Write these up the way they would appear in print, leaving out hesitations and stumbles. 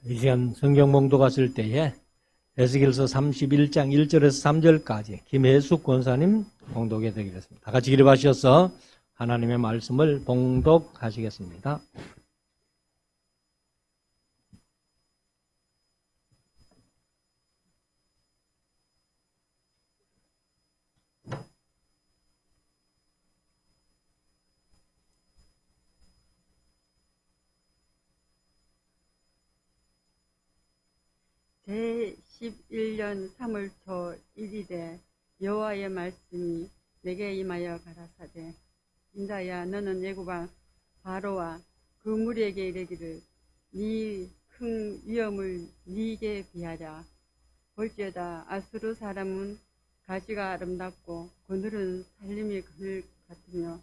이 시간 성경 봉독 하실 때에 에스겔서 31장 1절에서 3절까지 김혜숙 권사님 봉독해 드리겠습니다. 다 같이 기립하셔서 하나님의 말씀을 봉독하시겠습니다. 제11년 3월 초 1일에 여호와의 말씀이 내게 임하여 가라사대, 인자야, 너는 애굽왕 바로와 그 무리에게 이르기를, 네 큰 위엄을 네게 비하랴. 볼지어다, 아수르 사람은 가지가 아름답고 그늘은 살림이 그늘 같으며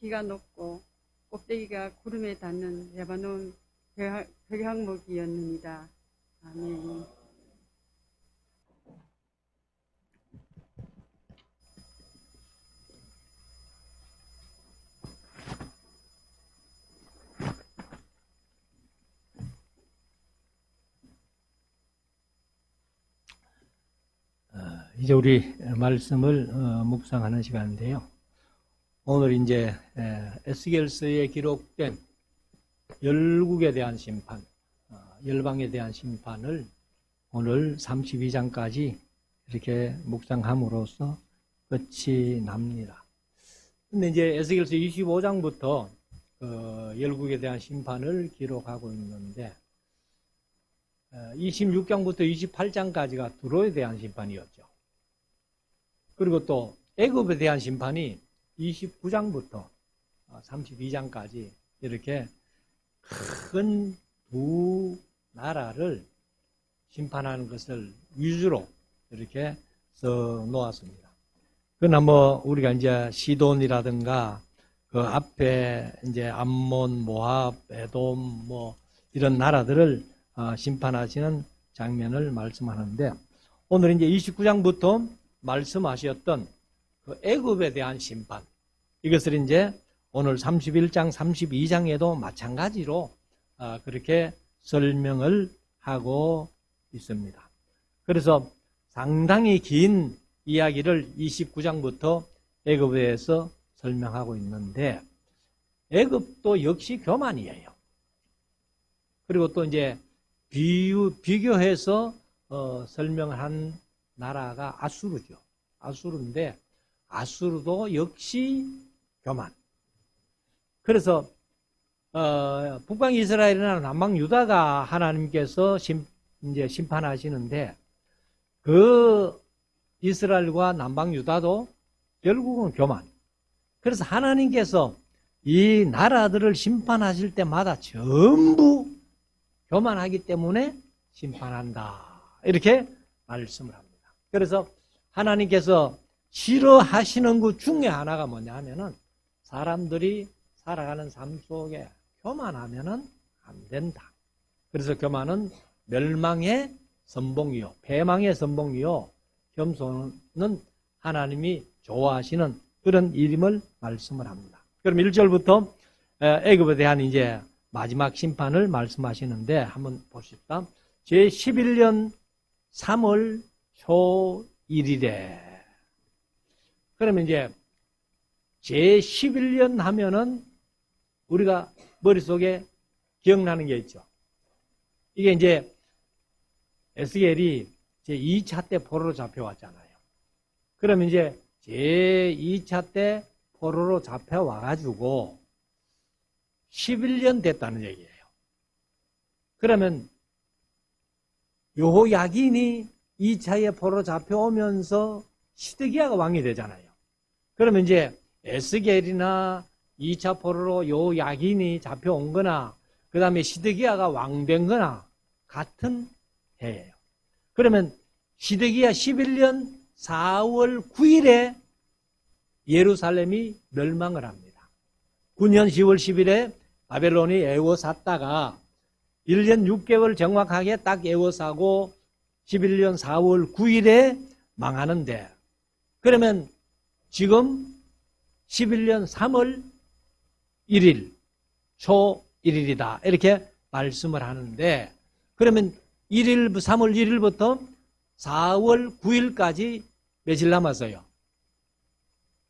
키가 높고 꼭대기가 구름에 닿는 레바논 벽향목이었느니라. 아멘. 이제 우리 말씀을 묵상하는 시간인데요. 오늘 이제 에스겔서에 기록된 열국에 대한 심판, 열방에 대한 심판을 오늘 32장까지 이렇게 묵상함으로써 끝이 납니다. 근데 이제 에스겔서 25장부터 열국에 대한 심판을 기록하고 있는데 26장부터 28장까지가 두로에 대한 심판이었죠. 그리고 또 애굽에 대한 심판이 29장부터 32장까지 이렇게 큰 두 나라를 심판하는 것을 위주로 이렇게 써 놓았습니다. 그러나 우리가 이제 시돈이라든가 그 앞에 이제 암몬, 모압, 에돔 이런 나라들을 심판하시는 장면을 말씀하는데, 오늘 이제 29장부터 말씀하셨던 그 애굽에 대한 심판, 이것을 이제 오늘 31장, 32장에도 마찬가지로 그렇게 설명을 하고 있습니다. 그래서 상당히 긴 이야기를 29장부터 애굽에 대해서 설명하고 있는데, 애굽도 역시 교만이에요. 그리고 또 이제 비교해서 설명을 한 나라가 아수르죠. 아수르인데 아수르도 역시 교만. 그래서 북방 이스라엘이나 남방 유다가 하나님께서 이제 심판하시는데, 그 이스라엘과 남방 유다도 결국은 교만. 그래서 하나님께서 이 나라들을 심판하실 때마다 전부 교만하기 때문에 심판한다, 이렇게 말씀을 합니다. 그래서 하나님께서 싫어하시는 것 중에 하나가 뭐냐 하면은, 사람들이 살아가는 삶 속에 교만하면은 안 된다. 그래서 교만은 멸망의 선봉이요, 패망의 선봉이요, 겸손은 하나님이 좋아하시는 그런 일임을 말씀을 합니다. 그럼 1절부터 애굽에 대한 이제 마지막 심판을 말씀하시는데, 한번 보십시다. 제11년 3월 초 1일에. 그러면 이제 제11년 하면은 우리가 머릿속에 기억나는 게 있죠. 이게 이제 에스겔이 제2차 때 포로로 잡혀왔잖아요. 그러면 이제 제2차 때 포로로 잡혀와가지고 11년 됐다는 얘기예요. 그러면 여호야긴이 2차에 포로로 잡혀오면서 시드기야가 왕이 되잖아요. 그러면 이제 에스겔이나 2차 포로로 여호야긴이 잡혀온 거나 그 다음에 시드기야가 왕 된 거나 같은 해예요. 그러면 시드기야 11년 4월 9일에 예루살렘이 멸망을 합니다. 9년 10월 10일에 바벨론이 에워쌌다가 1년 6개월 정확하게 딱 에워싸고 11년 4월 9일에 망하는데, 그러면 지금 11년 3월 1일 초 1일이다, 이렇게 말씀을 하는데, 그러면 3월 1일부터 4월 9일까지 며칠 남았어요?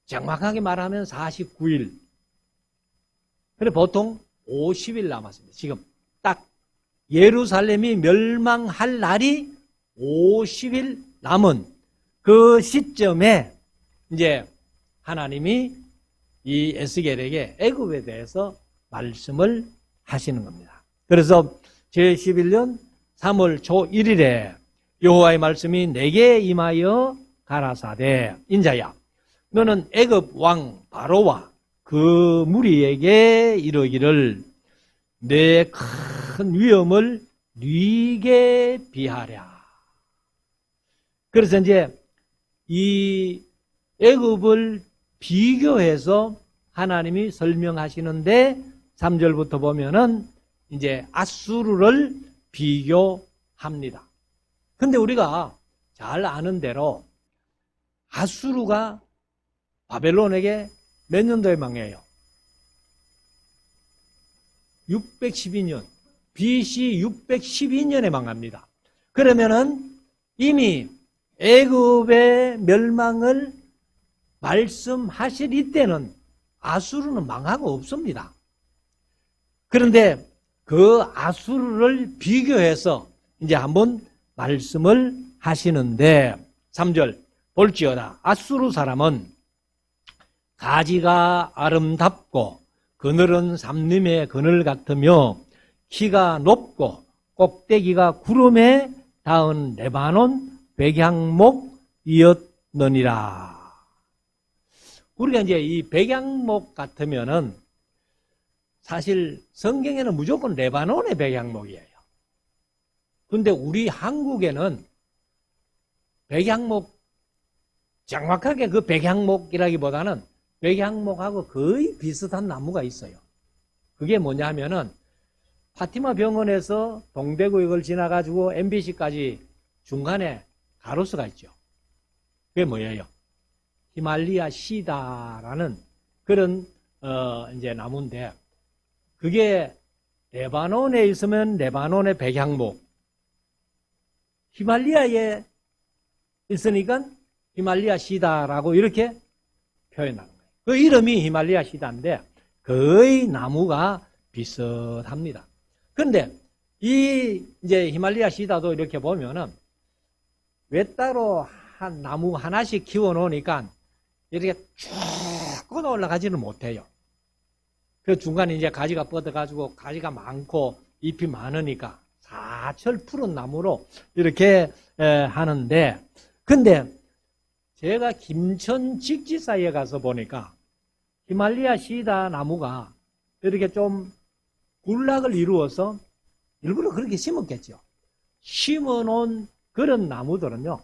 정확하게 말하면 49일. 그래 보통 50일 남았습니다. 지금 딱 예루살렘이 멸망할 날이 50일 남은 그 시점에 이제 하나님이 이 에스겔에게 애굽에 대해서 말씀을 하시는 겁니다. 그래서 제11년 3월 초 1일에 여호와의 말씀이 내게 임하여 가라사대 인자야 너는 애굽 왕 바로와 그 무리에게 이르기를 내 큰 위엄을 네게 비하랴. 그래서 이제 이 애굽을 비교해서 하나님이 설명하시는데 3절부터 보면은 이제 아수르를 비교합니다. 근데 우리가 잘 아는 대로 아수르가 바벨론에게 몇 년도에 망해요? 612년, BC 612년에 망합니다. 그러면은 이미 애굽의 멸망을 말씀하실 이때는 아수르는 망하고 없습니다. 그런데 그 아수르를 비교해서 이제 한번 말씀을 하시는데 3절 볼지어다 아수르 사람은 가지가 아름답고 그늘은 삼림의 그늘 같으며 키가 높고 꼭대기가 구름에 닿은 레바논 백향목이었느니라. 우리가 이제 이 백향목 같으면은 사실 성경에는 무조건 레바논의 백향목이에요. 근데 우리 한국에는 백향목, 정확하게 그 백향목이라기보다는 백향목하고 거의 비슷한 나무가 있어요. 그게 뭐냐 하면은 파티마 병원에서 동대구역을 지나가지고 MBC까지 중간에 가로수가 있죠. 그게 뭐예요? 히말리아 시다라는 그런 이제 나무인데 그게 레바논에 있으면 레바논의 백향목, 히말리아에 있으니까 히말리아 시다라고 이렇게 표현하는 거예요. 그 이름이 히말리아 시다인데 거의 나무가 비슷합니다. 그런데 이 이제 히말리아 시다도 이렇게 보면은 왜 따로 한 나무 하나씩 키워 놓으니까 이렇게 쭉 뻗어 올라가지는 못해요. 그 중간에 이제 가지가 뻗어가지고 가지가 많고 잎이 많으니까 사철 푸른 나무로 이렇게 하는데 근데 제가 김천 직지사에 가서 보니까 히말리아 시다 나무가 이렇게 좀 군락을 이루어서 일부러 그렇게 심었겠죠. 심어놓은 그런 나무들은요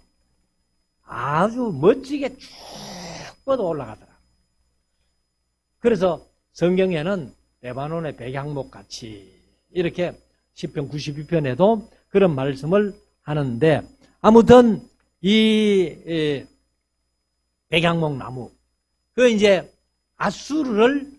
아주 멋지게 쭉 뻗어 올라가더라. 그래서 성경에는 레바논의 백향목 같이 이렇게 시편 92편에도 그런 말씀을 하는데 아무튼 이 백향목 나무 그 이제 아수르를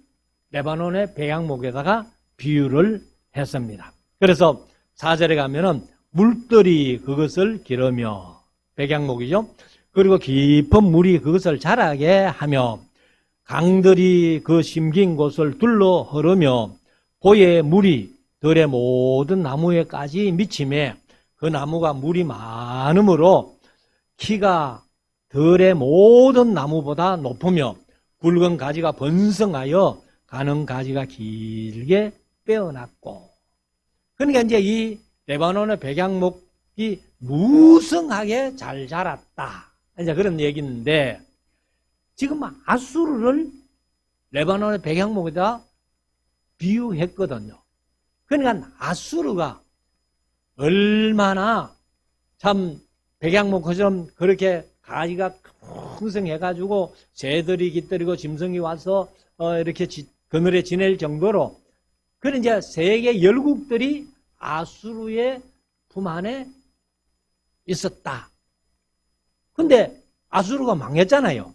레바논의 백향목에다가 비유를 했습니다. 그래서 4절에 가면은 물들이 그것을 기르며 백향목이죠. 그리고 깊은 물이 그것을 자라게 하며 강들이 그 심긴 곳을 둘러 흐르며 보의 물이 들의 모든 나무에까지 미치매 그 나무가 물이 많으므로 키가 들의 모든 나무보다 높으며 굵은 가지가 번성하여 가는 가지가 길게 빼어났고 그러니까 이제 이 레바논의 백향목이 무성하게 잘 자랐다. 이제 그런 얘기인데 지금 아수르를 레바논의 백향목에다 비유했거든요. 그러니까 아수르가 얼마나 참 백향목처럼 그렇게 가지가 풍성해가지고 새들이 깃들이고 짐승이 와서 이렇게 그늘에 지낼 정도로 그런 이제 세계 열국들이 아수르의 품 안에 있었다. 근데 아수르가 망했잖아요.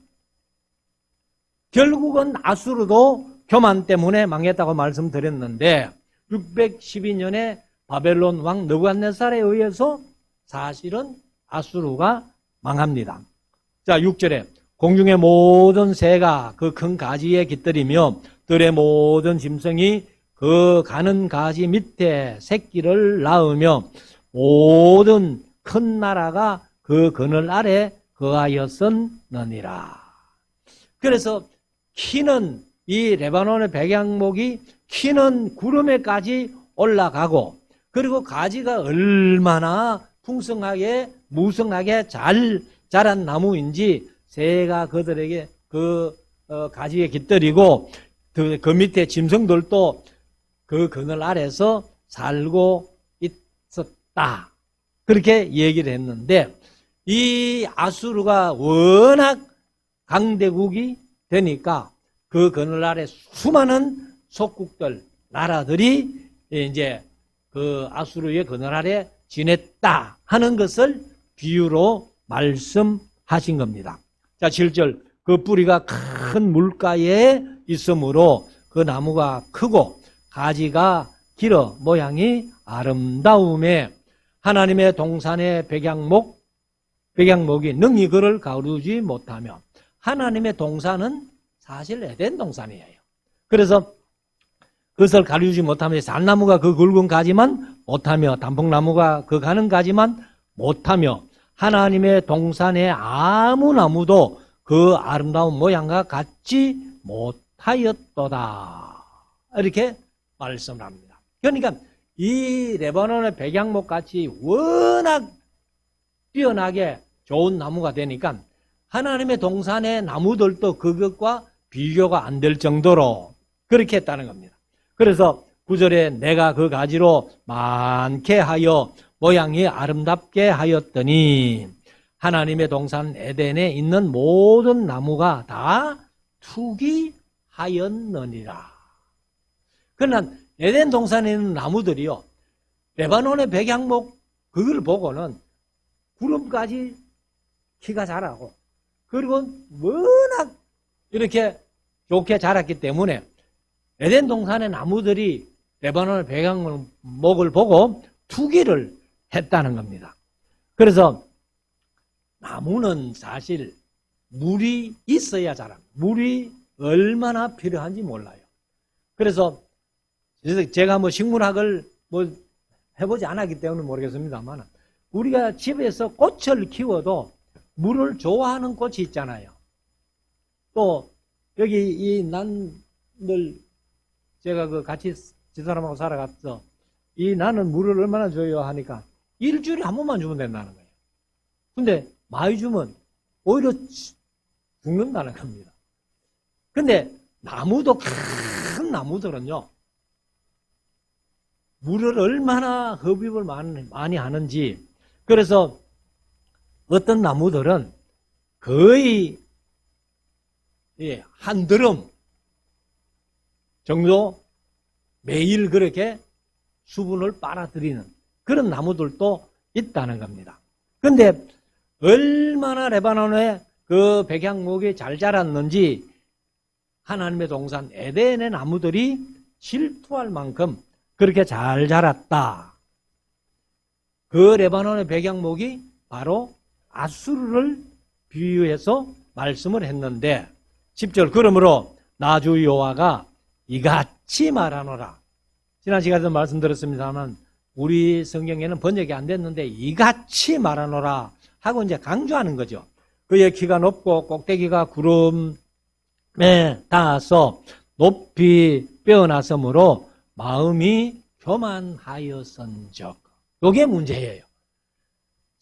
결국은 아수르도 교만 때문에 망했다고 말씀드렸는데 612년에 바벨론 왕 느부갓네살에 의해서 사실은 아수르가 망합니다. 자, 6절에 공중의 모든 새가 그 큰 가지에 깃들이며 들의 모든 짐승이 그 가는 가지 밑에 새끼를 낳으며 모든 큰 나라가 그 그늘 아래 거하였었느니라. 그래서 키는 이 레바논의 백양목이 키는 구름에까지 올라가고 그리고 가지가 얼마나 풍성하게 무성하게 잘 자란 나무인지 새가 그들에게 그 가지에 깃들이고 그 밑에 짐승들도 그 그늘 아래서 살고 있었다. 그렇게 얘기를 했는데 이 아수르가 워낙 강대국이 되니까 그 그늘 아래 수많은 속국들, 나라들이 이제 그 아수르의 그늘 아래 지냈다 하는 것을 비유로 말씀하신 겁니다. 자, 7절. 그 뿌리가 큰 물가에 있으므로 그 나무가 크고 가지가 길어 모양이 아름다움에 하나님의 동산의 백양목이 능히 그를 가두지 못하며 하나님의 동산은 사실 에덴 동산이에요. 그래서 그것을 가두지 못하며 잣나무가 그 굵은 가지만 못하며 단풍나무가 그 가는 가지만 못하며 하나님의 동산의 아무 나무도 그 아름다운 모양과 같지 못하였도다. 이렇게 말씀을 합니다. 그러니까 이 레바논의 백양목 같이 워낙 뛰어나게 좋은 나무가 되니까 하나님의 동산의 나무들도 그것과 비교가 안 될 정도로 그렇게 했다는 겁니다. 그래서 9절에 내가 그 가지로 많게 하여 모양이 아름답게 하였더니 하나님의 동산 에덴에 있는 모든 나무가 다 투기하였느니라. 그러나 에덴 동산에 있는 나무들이요, 레바논의 백양목 그걸 보고는 구름까지 키가 자라고 그리고 워낙 이렇게 좋게 자랐기 때문에 에덴 동산의 나무들이 레바논의 백양목을 보고 투기를 했다는 겁니다. 그래서 나무는 사실 물이 있어야 자랍니다. 물이 얼마나 필요한지 몰라요. 그래서 제가 뭐 식물학을 뭐 해보지 않았기 때문에 모르겠습니다만 우리가 집에서 꽃을 키워도 물을 좋아하는 꽃이 있잖아요. 또 여기 이 난들 제가 그 같이 집사람하고 살아갔어. 이 나는 물을 얼마나 줘요 하니까 일주일에 한 번만 주면 된다는 거예요. 근데 많이 주면 오히려 죽는다는 겁니다. 근데 나무도 큰 나무들은요, 물을 얼마나 흡입을 많이 하는지, 그래서 어떤 나무들은 거의 한 드럼 정도 매일 그렇게 수분을 빨아들이는 그런 나무들도 있다는 겁니다. 근데 얼마나 레바논의 그 백양목이 잘 자랐는지 하나님의 동산 에덴의 나무들이 질투할 만큼 그렇게 잘 자랐다. 그 레바논의 백양목이 바로 아수르를 비유해서 말씀을 했는데 10절 그러므로 나 주 여호와가 이같이 말하노라. 지난 시간에도 말씀드렸습니다만 우리 성경에는 번역이 안 됐는데 이같이 말하노라 하고 이제 강조하는 거죠. 그의 키가 높고 꼭대기가 구름에 닿아서 높이 빼어났으므로 마음이 교만하였은즉. 이게 문제예요.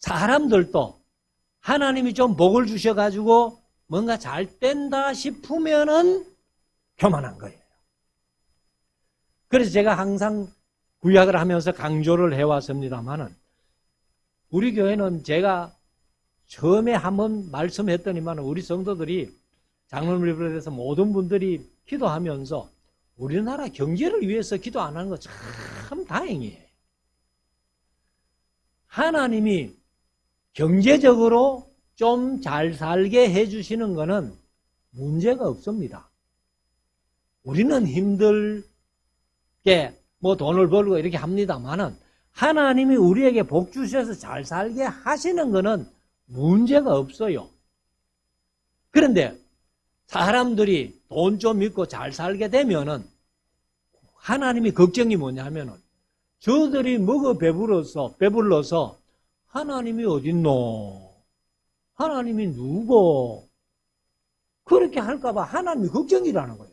사람들도 하나님이 좀 복을 주셔가지고 뭔가 잘 된다 싶으면은 교만한 거예요. 그래서 제가 항상 구약을 하면서 강조를 해왔습니다만은 우리 교회는 제가 처음에 한번 말씀했더니만 우리 성도들이 장로님을 비롯해서 모든 분들이 기도하면서 우리나라 경제를 위해서 기도 안 하는 거 참 다행이에요. 하나님이 경제적으로 좀 잘 살게 해주시는 거는 문제가 없습니다. 우리는 힘들게 뭐 돈을 벌고 이렇게 합니다만은 하나님이 우리에게 복 주셔서 잘 살게 하시는 것은 문제가 없어요. 그런데 사람들이 돈 좀 있고 잘 살게 되면은 하나님이 걱정이 뭐냐 하면은 저들이 먹어 배불러서 하나님이 어딨노? 하나님이 누구? 그렇게 할까봐 하나님이 걱정이라는 거예요.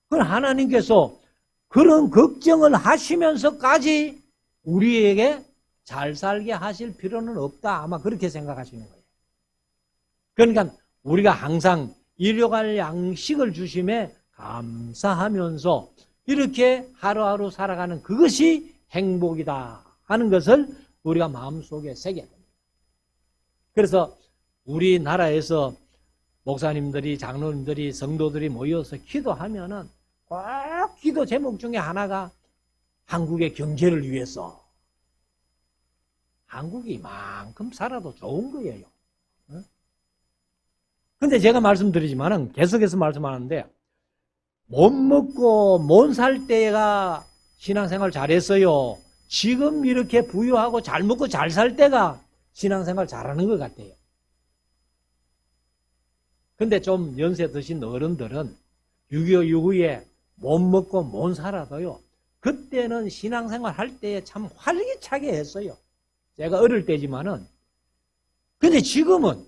그럼 하나님께서 그런 걱정을 하시면서까지 우리에게 잘 살게 하실 필요는 없다. 아마 그렇게 생각하시는 거예요. 그러니까 우리가 항상 일용할 양식을 주심에 감사하면서 이렇게 하루하루 살아가는 그것이 행복이다 하는 것을 우리가 마음속에 새겨야 됩니다. 그래서 우리나라에서 목사님들이, 장로님들이, 성도들이 모여서 기도하면은 꼭 기도 제목 중에 하나가 한국의 경제를 위해서. 한국이 이만큼 살아도 좋은 거예요. 근데 제가 말씀드리지만은 계속해서 말씀하는데 못 먹고 못 살 때가 신앙생활 잘했어요. 지금 이렇게 부유하고 잘 먹고 잘 살 때가 신앙생활 잘하는 것 같아요. 근데 좀 연세 드신 어른들은 6.25 이후에 못 먹고 못 살아도요. 그때는 신앙생활 할 때에 참 활기차게 했어요. 제가 어릴 때지만은. 근데 지금은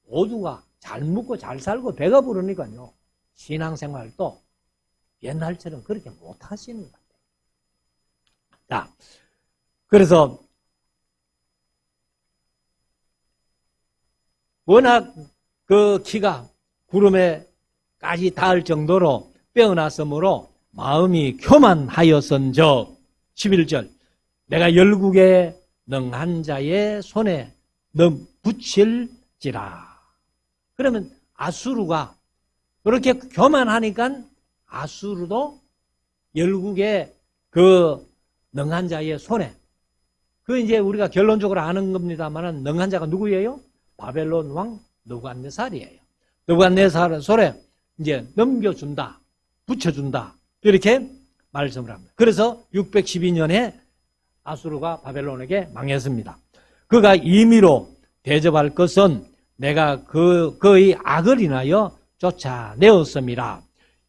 모두가 잘 먹고 잘 살고 배가 부르니까요. 신앙생활도 옛날처럼 그렇게 못 하시는 것 같아요. 자, 그래서 워낙 그 키가 구름에까지 닿을 정도로 빼어났으므로 마음이 교만하였은즉 11절 내가 열국에 능한 자의 손에 붙일지라. 그러면 아수르가 그렇게 교만하니까 아수르도 열국의 그 능한 자의 손에, 그 이제 우리가 결론적으로 아는 겁니다만은 능한 자가 누구예요? 바벨론 왕 느부갓네살이에요. 느부갓네살 손에 이제 넘겨준다, 붙여준다 이렇게 말씀을 합니다. 그래서 612년에 아수르가 바벨론에게 망했습니다. 그가 임의로 대접할 것은 내가 그의 악을 인하여 쫓아내었음이라.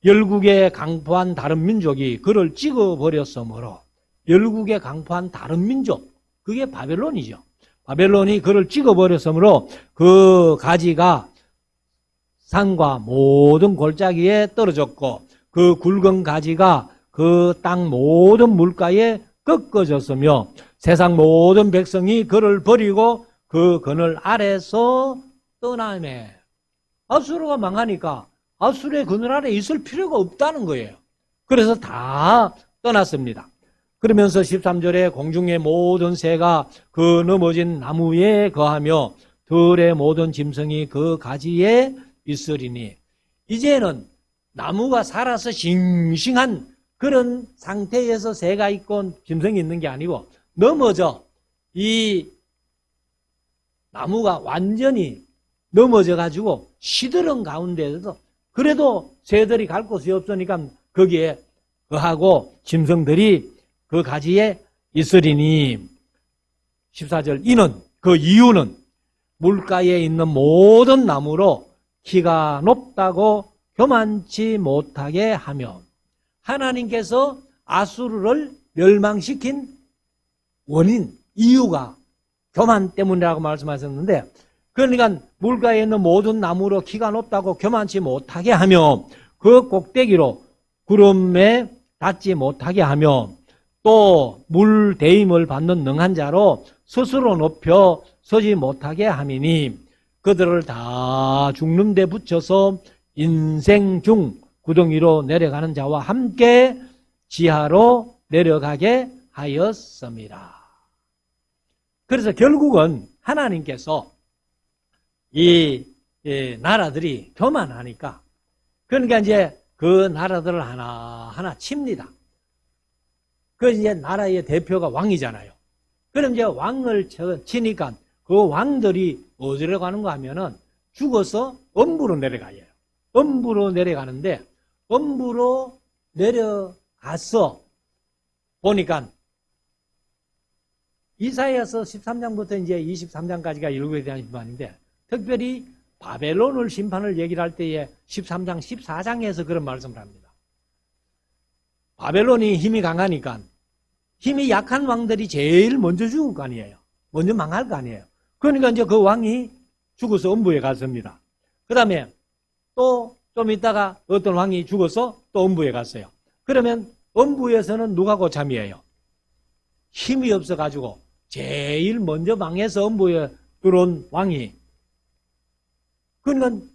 열국에 강포한 다른 민족이 그를 찍어버렸으므로, 열국에 강포한 다른 민족, 그게 바벨론이죠. 바벨론이 그를 찍어버렸으므로 그 가지가 산과 모든 골짜기에 떨어졌고 그 굵은 가지가 그 땅 모든 물가에 꺾어졌으며 세상 모든 백성이 그를 버리고 그 그늘 아래서 떠나매. 아수르가 망하니까 아수르의 그늘 아래 있을 필요가 없다는 거예요. 그래서 다 떠났습니다. 그러면서 13절에 공중의 모든 새가 그 넘어진 나무에 거하며 들의 모든 짐승이 그 가지에 있으리니. 이제는 나무가 살아서 싱싱한 그런 상태에서 새가 있고 짐승이 있는 게 아니고 넘어져, 이 나무가 완전히 넘어져 가지고 시드른 가운데에서 그래도 새들이 갈 곳이 없으니까 거기에 거하고 짐승들이 그 가지에 있으리니. 14절 이는 그 이유는 물가에 있는 모든 나무로 키가 높다고 교만치 못하게 하며. 하나님께서 아수르를 멸망시킨 원인, 이유가 교만 때문이라고 말씀하셨는데, 그러니까 물가에 있는 모든 나무로 키가 높다고 교만치 못하게 하며 그 꼭대기로 구름에 닿지 못하게 하며 또 물 대임을 받는 능한 자로 스스로 높여 서지 못하게 함이니 그들을 다 죽는 데 붙여서 인생 중 구덩이로 내려가는 자와 함께 지하로 내려가게 하였습니다. 그래서 결국은 하나님께서 이 나라들이 교만하니까, 그러니까 이제 그 나라들을 하나하나 칩니다. 그 이제 나라의 대표가 왕이잖아요. 그럼 이제 왕을 치니까 그 왕들이 어디로 가는가 하면은 죽어서 엄부로 내려가요. 엄부로 내려가는데, 엄부로 내려가서 보니까 이사야서 13장부터 이제 23장까지가 율법에 대한 심판인데, 특별히 바벨론을 심판을 얘기를 할 때에 13장, 14장에서 그런 말씀을 합니다. 바벨론이 힘이 강하니까 힘이 약한 왕들이 제일 먼저 죽을 거 아니에요. 먼저 망할 거 아니에요. 그러니까 이제 그 왕이 죽어서 음부에 갔습니다. 그 다음에 또 좀 있다가 어떤 왕이 죽어서 또 음부에 갔어요. 그러면 음부에서는 누가 고참이에요? 힘이 없어가지고 제일 먼저 망해서 음부에 들어온 왕이, 그러니까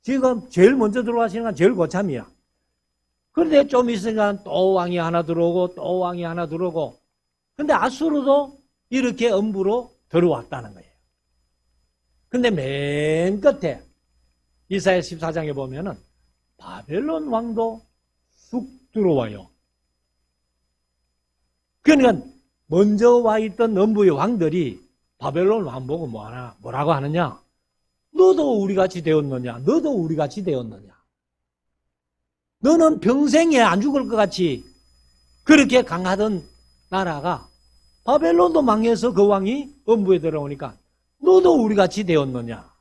지금 제일 먼저 들어와시는 건 제일 고참이야. 그런데 좀 있으니까 또 왕이 하나 들어오고 또 왕이 하나 들어오고, 근데 아수르도 이렇게 음부로 들어왔다는 거예요. 근데 맨 끝에 이사야 14장에 보면은 바벨론 왕도 쑥 들어와요. 그러니까 먼저 와 있던 음부의 왕들이 바벨론 왕 보고 뭐라고 하느냐? 너도 우리같이 되었느냐? 너도 우리같이 되었느냐? 너는 평생에 안 죽을 것 같이 그렇게 강하던 나라가 바벨론도 망해서 그 왕이 음부에 들어오니까 너도 우리같이 되었느냐?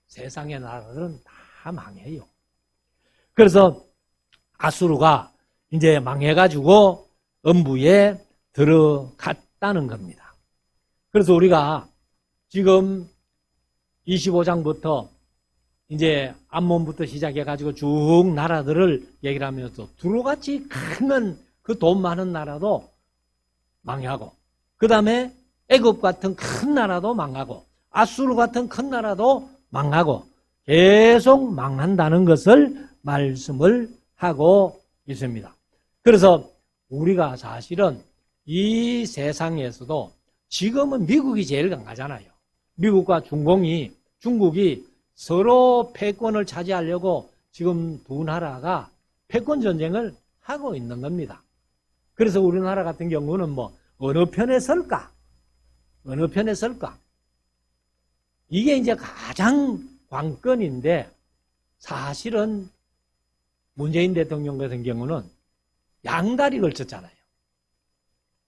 세상의 나라들은 다 망해요. 그래서 아수르가 이제 망해가지고 음부에 들어갔다는 겁니다. 그래서 우리가 지금 25장부터 이제 암몬부터 시작해가지고 쭉 나라들을 얘기를 하면서 두루같이 큰 그 돈 많은 나라도 망하고, 그 다음에 애굽 같은 큰 나라도 망하고, 아수르 같은 큰 나라도 망하고, 계속 망한다는 것을 말씀을 하고 있습니다. 그래서 우리가 사실은 이 세상에서도 지금은 미국이 제일 강하잖아요. 미국과 중국이 서로 패권을 차지하려고 지금 두 나라가 패권 전쟁을 하고 있는 겁니다. 그래서 우리나라 같은 경우는 어느 편에 설까? 어느 편에 설까? 이게 이제 가장 관건인데, 사실은 문재인 대통령 같은 경우는 양다리 걸쳤잖아요.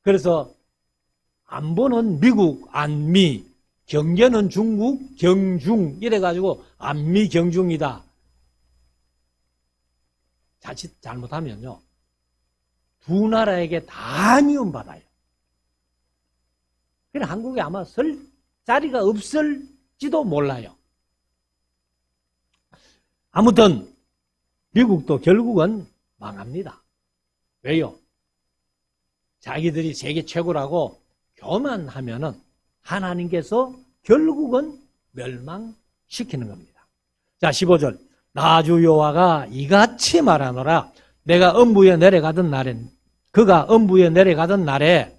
그래서 안보는 미국, 안미, 경제는 중국, 경중, 이래가지고 안미, 경중이다. 자칫 잘못하면요, 두 나라에게 다 미움받아요. 그래서 한국에 아마 설 자리가 없을지도 몰라요. 아무튼 미국도 결국은 망합니다. 왜요? 자기들이 세계 최고라고 교만하면은 하나님께서 결국은 멸망시키는 겁니다. 자, 15절. 나 주 여호와가 이같이 말하노라. 내가 음부에 내려가던 날에, 그가 음부에 내려가던 날에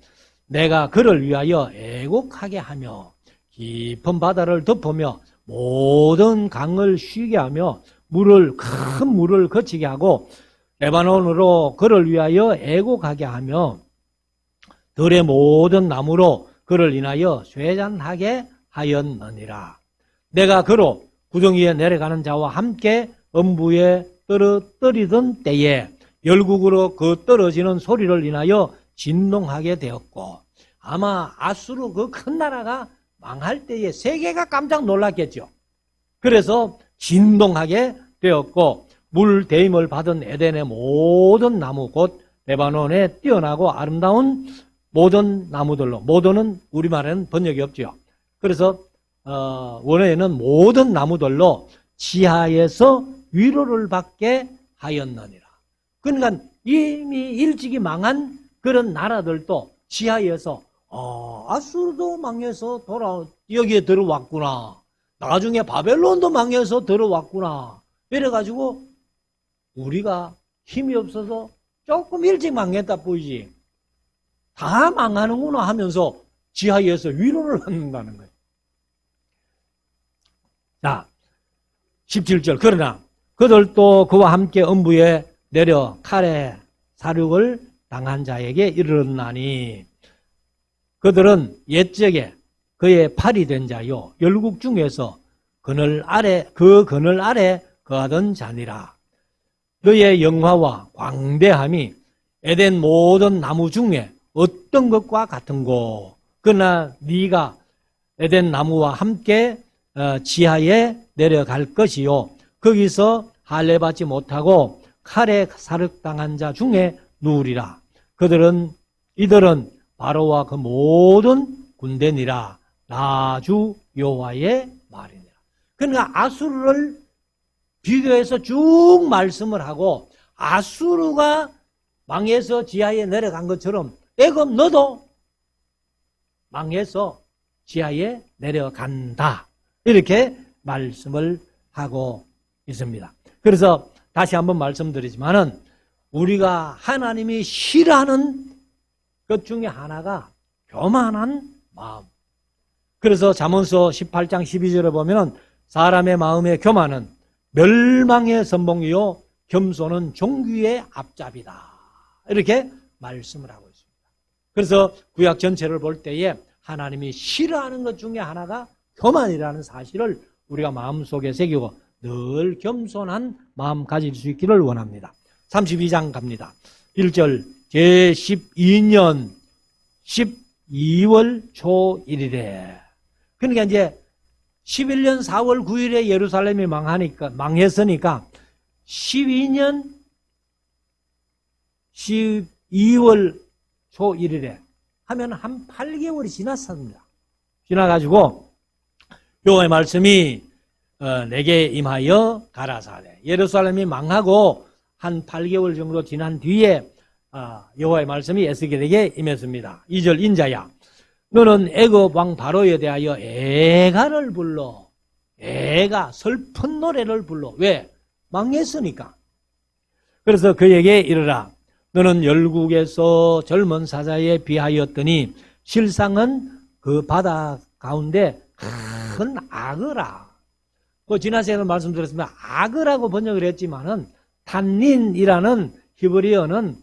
내가 그를 위하여 애곡하게 하며 깊은 바다를 덮으며 모든 강을 쉬게 하며 큰 물을 거치게 하고 레바논으로 그를 위하여 애곡하게 하며 들의 모든 나무로 그를 인하여 쇠잔하게 하였느니라. 내가 그로 구덩이에 내려가는 자와 함께 음부에 떨어뜨리던 때에 열국으로 그 떨어지는 소리를 인하여 진동하게 되었고, 아마 아수르 그 큰 나라가 망할 때에 세계가 깜짝 놀랐겠죠. 그래서 진동하게 되었고, 물 대임을 받은 에덴의 모든 나무, 곧 레바논에 뛰어나고 아름다운 모든 나무들로, 모든은 우리말에는 번역이 없죠. 그래서 원어에는 모든 나무들로 지하에서 위로를 받게 하였느니라. 그러니까 이미 일찍이 망한 그런 나라들도 지하에서 아수르도 망해서 여기에 들어왔구나. 나중에 바벨론도 망해서 들어왔구나. 이래가지고 우리가 힘이 없어서 조금 일찍 망했다 보이지. 다 망하는구나 하면서 지하에서 위로를 받는다는 거예요. 자, 17절. 그러나 그들도 그와 함께 음부에 내려 칼에 사륙을 당한 자에게 이르렀나니 그들은 옛적에 그의 팔이 된 자요 열국 중에서 그 그늘 아래 거하던 자니라. 너의 영화와 광대함이 에덴 모든 나무 중에 어떤 것과 같은고. 그러나 네가 에덴 나무와 함께 지하에 내려갈 것이요. 거기서 할례 받지 못하고 칼에 사륙당한 자 중에 누우리라. 이들은 바로와 그 모든 군대니라. 나주 여호와의 말이니라. 그러니까 아수르를 비교해서 쭉 말씀을 하고, 아수르가 망해서 지하에 내려간 것처럼 애굽 너도 망해서 지하에 내려간다. 이렇게 말씀을 하고 있습니다. 그래서 다시 한번 말씀드리지만은 우리가 하나님이 싫어하는 것 중에 하나가 교만한 마음. 그래서 잠언서 18장 12절에 보면은 사람의 마음의 교만은 멸망의 선봉이요 겸손은 종귀의 앞잡이다. 이렇게 말씀을 하고 있습니다. 그래서 구약 전체를 볼 때에 하나님이 싫어하는 것 중에 하나가 교만이라는 사실을 우리가 마음속에 새기고 늘 겸손한 마음 가질 수 있기를 원합니다. 32장 갑니다. 1절 제12년 12월 초 1일에, 그러니까 이제 11년 4월 9일에 예루살렘이 망했으니까 12년 12월 초 1일에 하면 한 8개월이 지났습니다. 지나가지고 여호와의 말씀이 내게 임하여 가라사대. 예루살렘이 망하고 한 8개월 정도 지난 뒤에 여호와의 말씀이 에스겔에게 임했습니다. 2절 인자야, 너는 애굽 왕 바로에 대하여 애가를 불러. 애가 슬픈 노래를 불러. 왜? 망했으니까. 그래서 그에게 이르라. 너는 열국에서 젊은 사자에 비하였더니 실상은 그 바다 가운데 큰 악어라. 그 지난 시간에 말씀드렸습니다. 악어라고 번역을 했지만은 탄닌이라는 히브리어는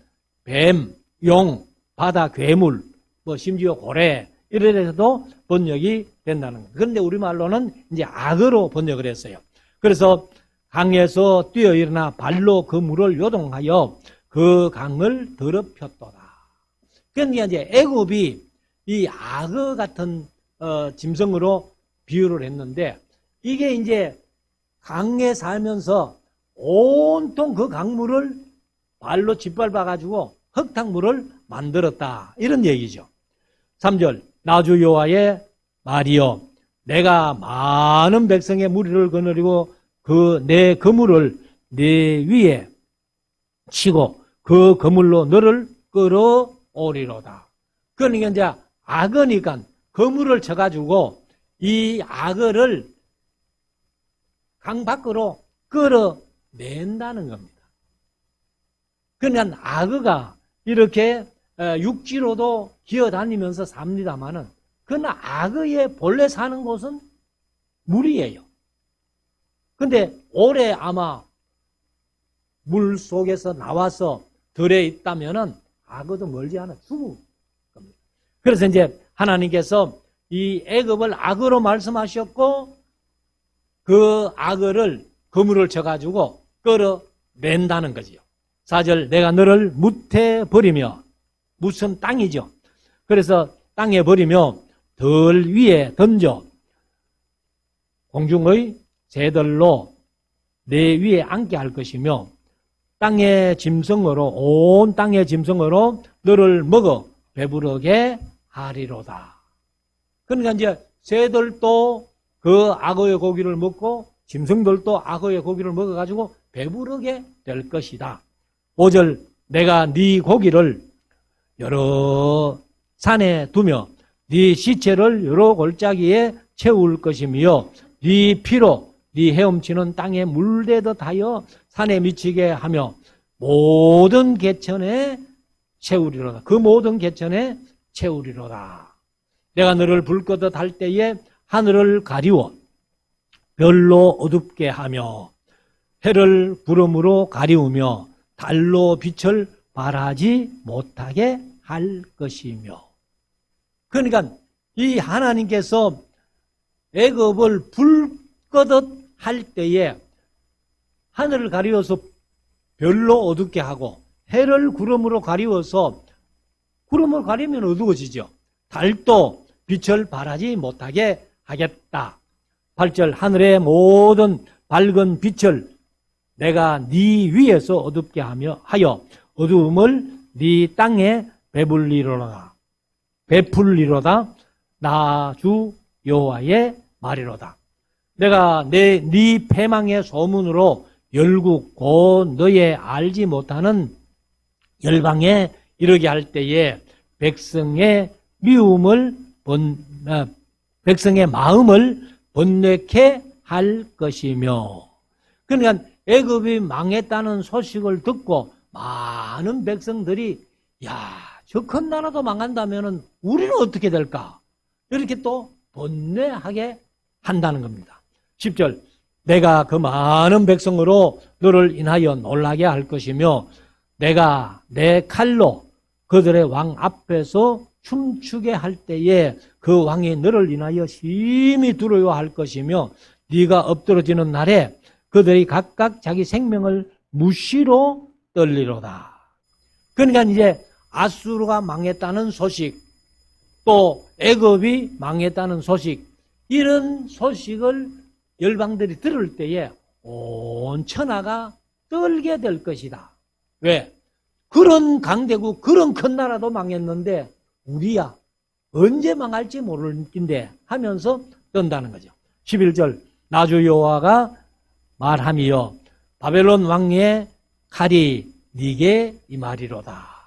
뱀, 용, 바다 괴물, 뭐 심지어 고래 이래서도 번역이 된다는 거예요. 그런데 우리말로는 이제 악어로 번역을 했어요. 그래서 강에서 뛰어 일어나 발로 그 물을 요동하여 그 강을 더럽혔도다. 그러니까 이제 애굽이 이 악어 같은 짐승으로 비유를 했는데, 이게 이제 강에 살면서 온통 그 강물을 발로 짓밟아가지고 흙탕물을 만들었다. 이런 얘기죠. 3절 나주 여호와의 말이여, 내가 많은 백성의 무리를 거느리고 그 내 그물을 네 위에 치고 그 그물로 너를 끌어오리로다. 그러니까 이제 악어니까 그물을 쳐가지고 이 악어를 강 밖으로 끌어낸다는 겁니다. 그러니까 악어가 이렇게 육지로도 기어다니면서 삽니다마는, 그러나 악어의 본래 사는 곳은 물이에요. 근데 오래 아마 물 속에서 나와서 들에 있다면은 악어도 멀지 않아 죽을 겁니다. 그래서 이제 하나님께서 이 애굽을 악어로 말씀하셨고, 그 악어를 그물을 쳐가지고 끌어낸다는 거지요. 4절 내가 너를 무태 버리며, 묻은 땅이죠. 그래서 땅에 버리며 덜 위에 던져 공중의 새들로 내 위에 앉게 할 것이며 땅의 짐승으로, 온 땅의 짐승으로 너를 먹어 배부르게 하리로다. 그러니까 이제 새들도 그 악어의 고기를 먹고 짐승들도 악어의 고기를 먹어가지고 배부르게 될 것이다. 5절 내가 네 고기를 여러 산에 두며 네 시체를 여러 골짜기에 채울 것이며 네 피로 네 헤엄치는 땅에 물대듯 하여 산에 미치게 하며 모든 개천에 채우리로다. 그 모든 개천에 채우리로다. 내가 너를 불 끄듯 할 때에 하늘을 가리워 별로 어둡게 하며 해를 구름으로 가리우며 달로 빛을 발하지 못하게 할 것이며. 그러니까 이 하나님께서 애굽을 불 끄듯 할 때에 하늘을 가리워서 별로 어둡게 하고 해를 구름으로 가리워서 구름을 가리면 어두워지죠. 달도 빛을 발하지 못하게 하겠다. 8절 하늘의 모든 밝은 빛을 내가 네 위에서 어둡게 하여 어두움을 네 땅에 베풀리로다. 나 주 여호와의 말이로다. 내가 네 패망의 소문으로 열국 곧 너의 알지 못하는 열방에 이르게 할 때에 백성의 마음을 번뇌케 할 것이며. 그러니까 애굽이 망했다는 소식을 듣고 많은 백성들이 저 큰 나라도 망한다면 우리는 어떻게 될까? 이렇게 또 번뇌하게 한다는 겁니다. 10절 내가 그 많은 백성으로 너를 인하여 놀라게 할 것이며 내가 내 칼로 그들의 왕 앞에서 춤추게 할 때에 그 왕이 너를 인하여 심히 두려워할 것이며 네가 엎드러지는 날에 그들이 각각 자기 생명을 무시로 떨리로다. 그러니까 이제 아수르가 망했다는 소식, 또 애굽이 망했다는 소식, 이런 소식을 열방들이 들을 때에 온 천하가 떨게 될 것이다. 왜? 그런 강대국, 그런 큰 나라도 망했는데 우리야 언제 망할지 모르는데 하면서 떤다는 거죠. 11절 나 주 여호와가 말하며 바벨론 왕의 칼이 네게 임하리로다.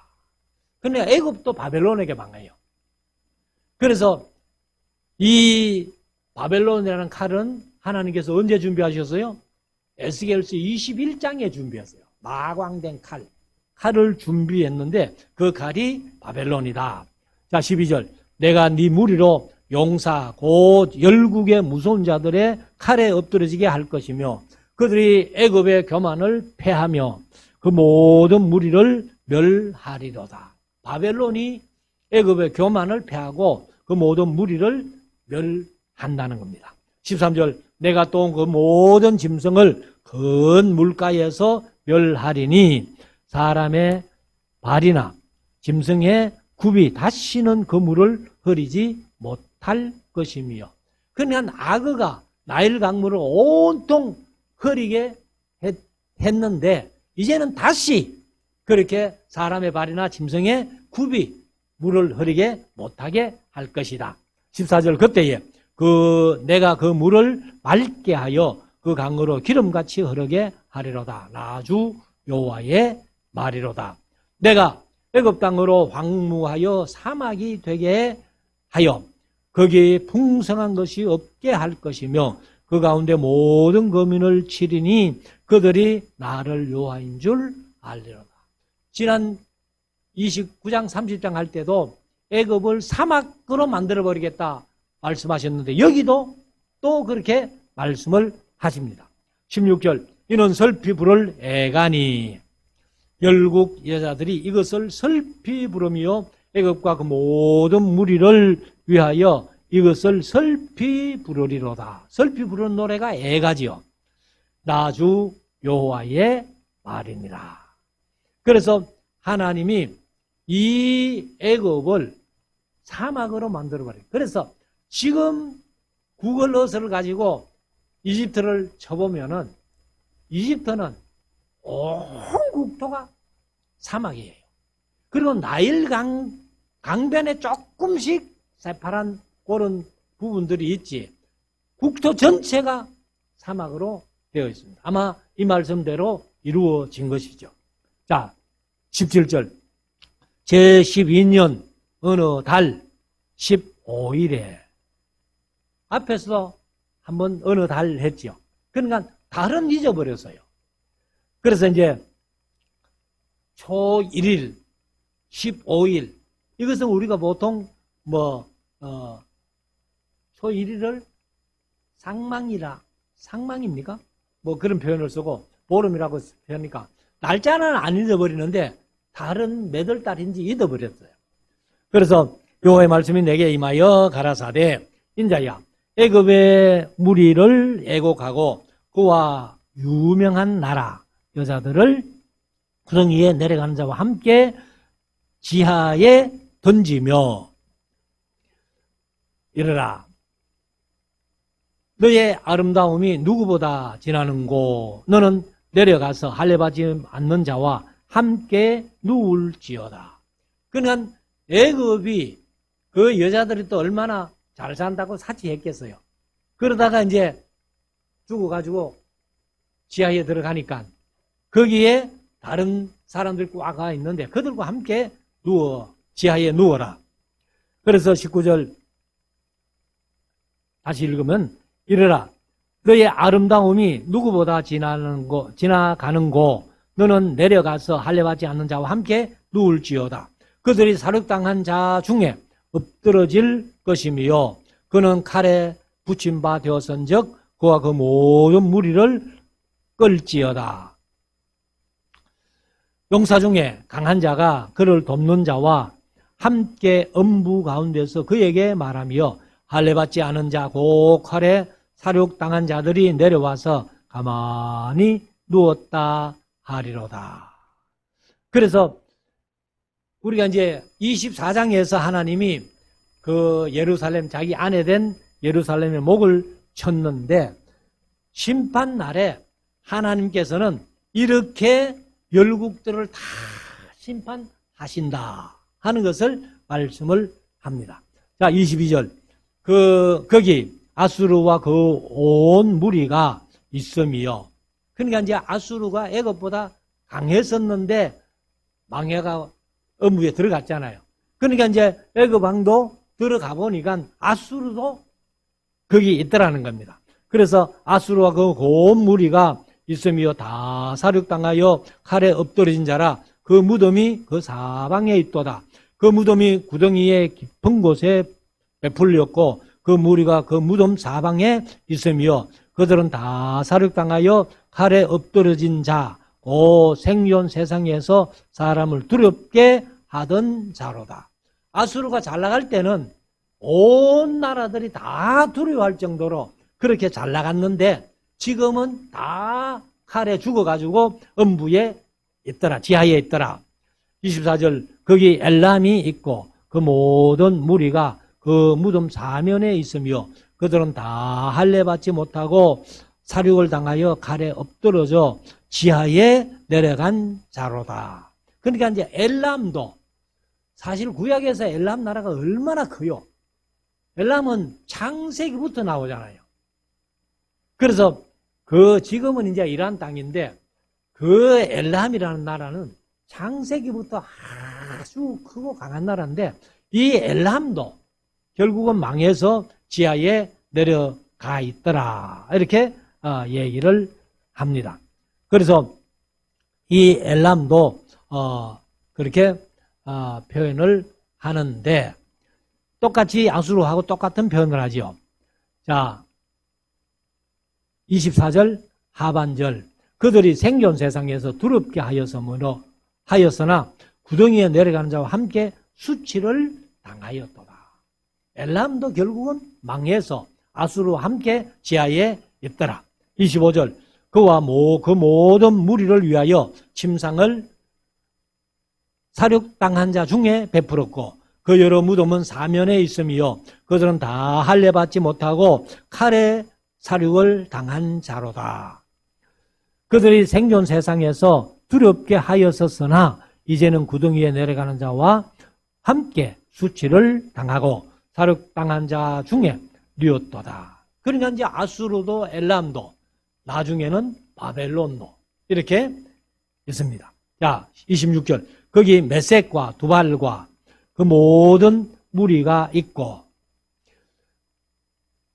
그러니까 애굽도 바벨론에게 망해요. 그래서 이 바벨론이라는 칼은 하나님께서 언제 준비하셨어요? 에스겔서 21장에 준비했어요. 마광된 칼을 준비했는데 그 칼이 바벨론이다. 자, 12절 내가 네 무리로 용사 곧 열국의 무서운 자들의 칼에 엎드러지게 할 것이며 그들이 애굽의 교만을 패하며 그 모든 무리를 멸하리로다. 바벨론이 애굽의 교만을 패하고 그 모든 무리를 멸한다는 겁니다. 13절 내가 또 그 모든 짐승을 큰 물가에서 멸하리니 사람의 발이나 짐승의 굽이 다시는 그 물을 흐리지 못할 것이며. 그러니까 악어가 나일 강물을 온통 흐리게 했는데 이제는 다시 그렇게 사람의 발이나 짐승의 굽이 물을 흐리게 못하게 할 것이다. 14절 그때에 내가 그 물을 맑게 하여 그 강으로 기름같이 흐르게 하리로다. 나 주 여호와의 말이로다. 내가 애굽 땅으로 황무하여 사막이 되게 하여 거기에 풍성한 것이 없게 할 것이며 그 가운데 모든 거민을 치리니 그들이 나를 여호와인 줄 알리로다. 지난 29장 30장 할 때도 애굽을 사막으로 만들어버리겠다 말씀하셨는데 여기도 또 그렇게 말씀을 하십니다. 16절 이는 슬피 부를 애가니 열국 여자들이 이것을 슬피 부르며 애굽과 그 모든 무리를 위하여 이것을 슬피 부르리로다. 슬피 부르는 노래가 애가지요. 나 주 여호와의 말이니라. 그래서 하나님이 이 애굽을 사막으로 만들어버려요. 그래서 지금 구글 어스를 가지고 이집트를 쳐보면은 이집트는 온 국토가 사막이에요. 그리고 나일 강변에 조금씩 새파란 그런 부분들이 있지. 국토 전체가 사막으로 되어 있습니다. 아마 이 말씀대로 이루어진 것이죠. 자, 17절 제12년 어느 달 15일에 앞에서 한번 어느 달 했죠. 그러니까 달은 잊어버렸어요. 그래서 이제 초 1일 15일 이것은 우리가 보통 초 1일을 상망입니까? 그런 표현을 쓰고 보름이라고 표현하니까 날짜는 안 잊어버리는데 달은 몇 월 달인지 잊어버렸어요. 그래서 여호와의 말씀이 내게 임하여 가라사대 인자야 애굽의 무리를 애곡하고 그와 유명한 나라 여자들을 구덩이 위에 내려가는 자와 함께 지하에 던지며 이르라. 너의 아름다움이 누구보다 지나는고 너는 내려가서 할례받지 않는 자와 함께 누울지어다. 그러니까 애굽이 그 여자들이 또 얼마나 잘 산다고 사치했겠어요. 그러다가 이제 죽어가지고 지하에 들어가니까 거기에 다른 사람들이 꽉 와 있는데 그들과 함께 지하에 누워라. 그래서 19절 다시 읽으면 이르라. 너의 아름다움이 누구보다 지나가는 고 너는 내려가서 할례받지 않는 자와 함께 누울지어다. 그들이 사륙당한 자 중에 엎드러질 것이며 그는 칼에 붙임 바 되었은즉 그와 그 모든 무리를 끌지어다. 용사 중에 강한 자가 그를 돕는 자와 함께 음부 가운데서 그에게 말하며 할례받지 않은 자 곧 칼에 사륙당한 자들이 내려와서 가만히 누웠다 하리로다. 그래서 우리가 이제 24장에서 하나님이 그 예루살렘 자기 아내 된 예루살렘의 목을 쳤는데 심판 날에 하나님께서는 이렇게 열국들을 다 심판하신다 하는 것을 말씀을 합니다. 자, 22절. 거기 아수르와 그 온 무리가 있으며, 그러니까 이제 아수르가 애굽보다 강했었는데 망해가 음부에 들어갔잖아요. 그러니까 이제 애굽 왕도 들어가 보니까 아수르도 거기 있더라는 겁니다. 그래서 아수르와 그 온 무리가 있으며 다 사륙당하여 칼에 엎드러진 자라 그 무덤이 그 사방에 있도다. 그 무덤이 구덩이의 깊은 곳에 베풀렸고 그 무리가 그 무덤 사방에 있으며 그들은 다 사륙당하여 칼에 엎드러진 자, 오 생존 세상에서 사람을 두렵게 하던 자로다. 아수르가 잘 나갈 때는 온 나라들이 다 두려워할 정도로 그렇게 잘 나갔는데 지금은 다 칼에 죽어가지고 음부에 있더라. 지하에 있더라. 24절 거기 엘람이 있고 그 모든 무리가 그 무덤 사면에 있으며 그들은 다 할례받지 못하고 사륙을 당하여 칼에 엎드러져 지하에 내려간 자로다. 그러니까 이제 엘람도 사실 구약에서 엘람 나라가 얼마나 커요. 엘람은 창세기부터 나오잖아요. 그래서 지금은 이제 이란 땅인데 그 엘람이라는 나라는 창세기부터 아주 크고 강한 나라인데 이 엘람도 결국은 망해서 지하에 내려가 있더라. 이렇게 얘기를 합니다. 그래서 이 엘람도 그렇게 표현을 하는데 똑같이 아수르하고 똑같은 표현을 하죠. 자, 24절 하반절 그들이 생존 세상에서 두렵게 하였으나 구덩이에 내려가는 자와 함께 수치를 당하였도다. 엘람도 결국은 망해서 아수르와 함께 지하에 있더라. 25절 그와 그 모든 무리를 위하여 침상을 사륙당한 자 중에 베풀었고 그 여러 무덤은 사면에 있으며 그들은 다 할례받지 못하고 칼에 사륙을 당한 자로다. 그들이 생존 세상에서 두렵게 하였었으나 이제는 구덩이에 내려가는 자와 함께 수치를 당하고 사륙당한 자 중에 뉘었도다. 그러니까 이제 아수르도 엘람도 나중에는 바벨론도 이렇게 있습니다. 자, 26절 거기 메섹과 두발과 그 모든 무리가 있고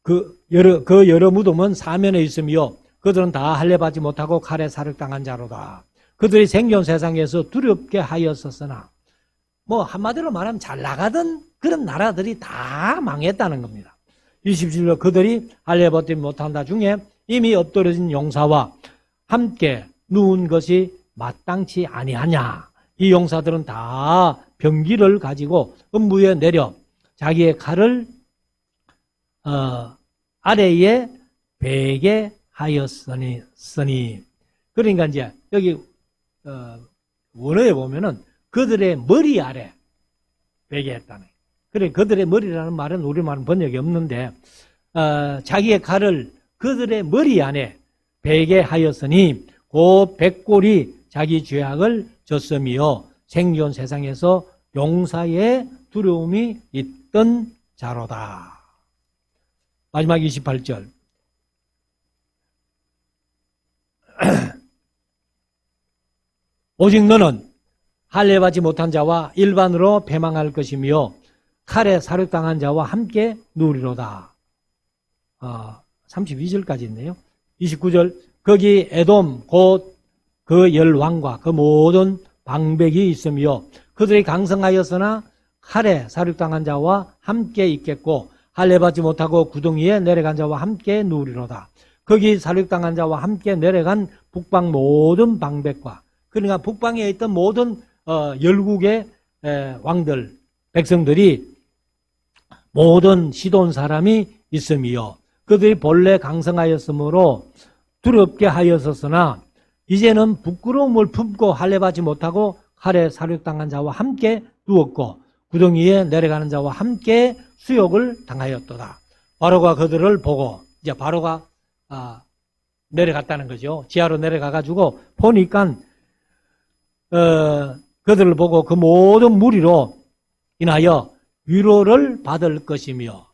그 여러 무덤은 사면에 있으며 그들은 다 할례받지 못하고 칼에 사륙당한 자로다. 그들이 생존 세상에서 두렵게 하였었으나 뭐 한마디로 말하면 잘 나가던 그런 나라들이 다 망했다는 겁니다. 27절 그들이 할례받지 못한다 중에 이미 엎드러진 용사와 함께 누운 것이 마땅치 아니하냐. 이 용사들은 다 병기를 가지고 음부에 내려 자기의 칼을 아래에 베게 하였으니 그러니까 이제 여기 원어에 보면은 그들의 머리 아래 베게 했다네. 그래, 그들의 머리라는 말은 우리말은 번역이 없는데, 자기의 칼을 그들의 머리 안에 베게 하였으니, 그 백골이 자기 죄악을 졌음이요. 생존 세상에서 용사의 두려움이 있던 자로다. 마지막 28절. 오직 너는 할례받지 못한 자와 일반으로 패망할 것이며 칼에 사륙당한 자와 함께 누리로다. 32절까지 있네요. 29절. 거기 에돔 곧 그 열왕과 그 모든 방백이 있으며 그들이 강성하였으나 칼에 사륙당한 자와 함께 있겠고 할례받지 못하고 구덩이에 내려간 자와 함께 누리로다. 거기 사륙당한 자와 함께 내려간 북방 모든 방백과, 그러니까 북방에 있던 모든 열국의 왕들, 백성들이 모든 시돈 사람이 있음이요. 그들이 본래 강성하였으므로 두렵게 하였었으나 이제는 부끄러움을 품고 할례받지 못하고 칼에 사륙당한 자와 함께 누웠고 구덩이에 내려가는 자와 함께 수욕을 당하였도다. 바로가 그들을 보고, 이제 바로가 내려갔다는 거죠. 지하로 내려가가지고 보니까 그들을 보고 그 모든 무리로 인하여 위로를 받을 것이며,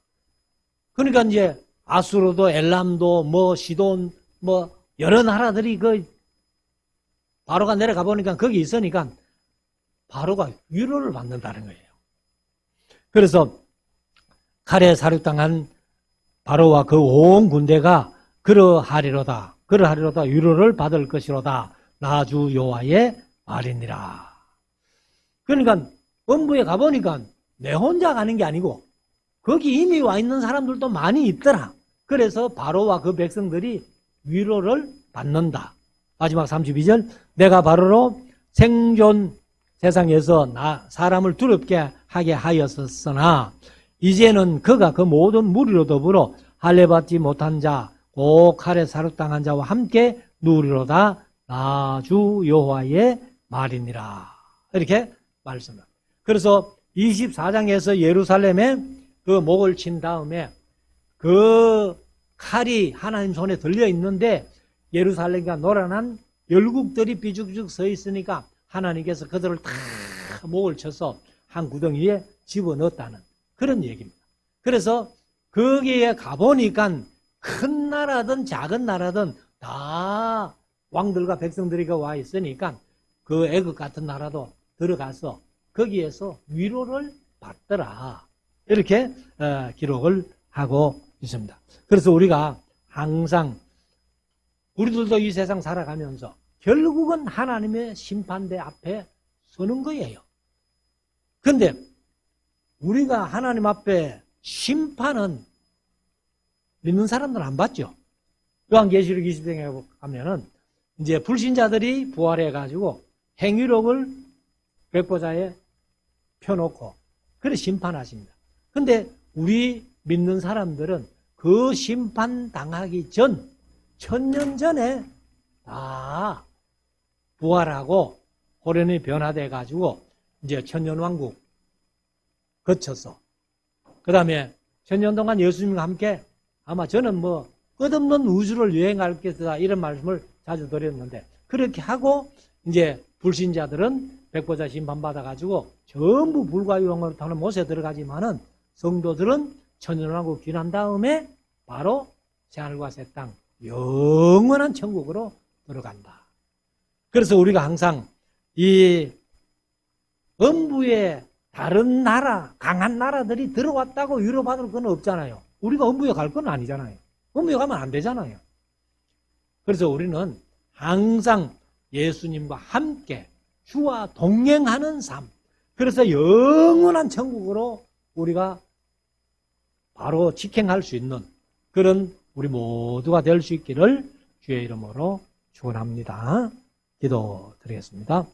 그러니까 이제 아수르도 엘람도 뭐 시돈 뭐 여러 나라들이 그 바로가 내려가 보니까 거기 있으니까 바로가 위로를 받는다는 거예요. 그래서 칼에 사륙당한 바로와 그 온 군대가 그러하리로다 위로를 받을 것이로다. 나 주 여호와의 말이니라. 그러니까 음부에 가보니까 내 혼자 가는 게 아니고 거기 이미 와 있는 사람들도 많이 있더라. 그래서 바로와 그 백성들이 위로를 받는다. 마지막 32절. 내가 바로로 생존 세상에서 사람을 두렵게 하게 하였으나 이제는 그가 그 모든 무리로 더불어 할례받지 못한 자 곧 칼에 사륙당한 자와 함께 누리로다. 나 주 여호와의 말이니라. 이렇게 말씀합니다. 그래서 24장에서 예루살렘에 그 목을 친 다음에 그 칼이 하나님 손에 들려 있는데 예루살렘과 노란한 열국들이 삐죽삐죽 서 있으니까 하나님께서 그들을 다 목을 쳐서 한 구덩이에 집어넣었다는 그런 얘기입니다. 그래서 거기에 가보니까 큰 나라든 작은 나라든 다 왕들과 백성들이 와 있으니까 그 애굽 같은 나라도 들어가서 거기에서 위로를 받더라. 이렇게 기록을 하고 있습니다. 그래서 우리가 항상 우리들도 이 세상 살아가면서 결국은 하나님의 심판대 앞에 서는 거예요. 그런데 우리가 하나님 앞에 심판은 믿는 사람들은 안 받죠. 요한계시록 20장에 가면은 이제 불신자들이 부활해가지고 행위록을 백보자에 펴놓고 그래 심판하십니다. 근데 우리 믿는 사람들은 그 심판 당하기 전 1000년 전에 다 부활하고 호련이 변화돼 가지고 이제 천년왕국 거쳐서 그 다음에 1000년 동안 예수님과 함께 아마 저는 뭐 끝없는 우주를 여행할 것이다 이런 말씀을 자주 드렸는데 그렇게 하고 이제 불신자들은 백보자 심판받아 가지고 전부 불과 영으로 타는 못에 들어가지만은 성도들은 천년왕국 지난 다음에 바로 새하늘과 새 땅 영원한 천국으로 들어간다. 그래서 우리가 항상 이 음부에 다른 나라, 강한 나라들이 들어왔다고 위로받을 건 없잖아요. 우리가 음부에 갈 건 아니잖아요. 음부에 가면 안 되잖아요. 그래서 우리는 항상 예수님과 함께 주와 동행하는 삶. 그래서 영원한 천국으로 우리가 바로 직행할 수 있는 그런 우리 모두가 될 수 있기를 주의 이름으로 축원합니다. 기도드리겠습니다.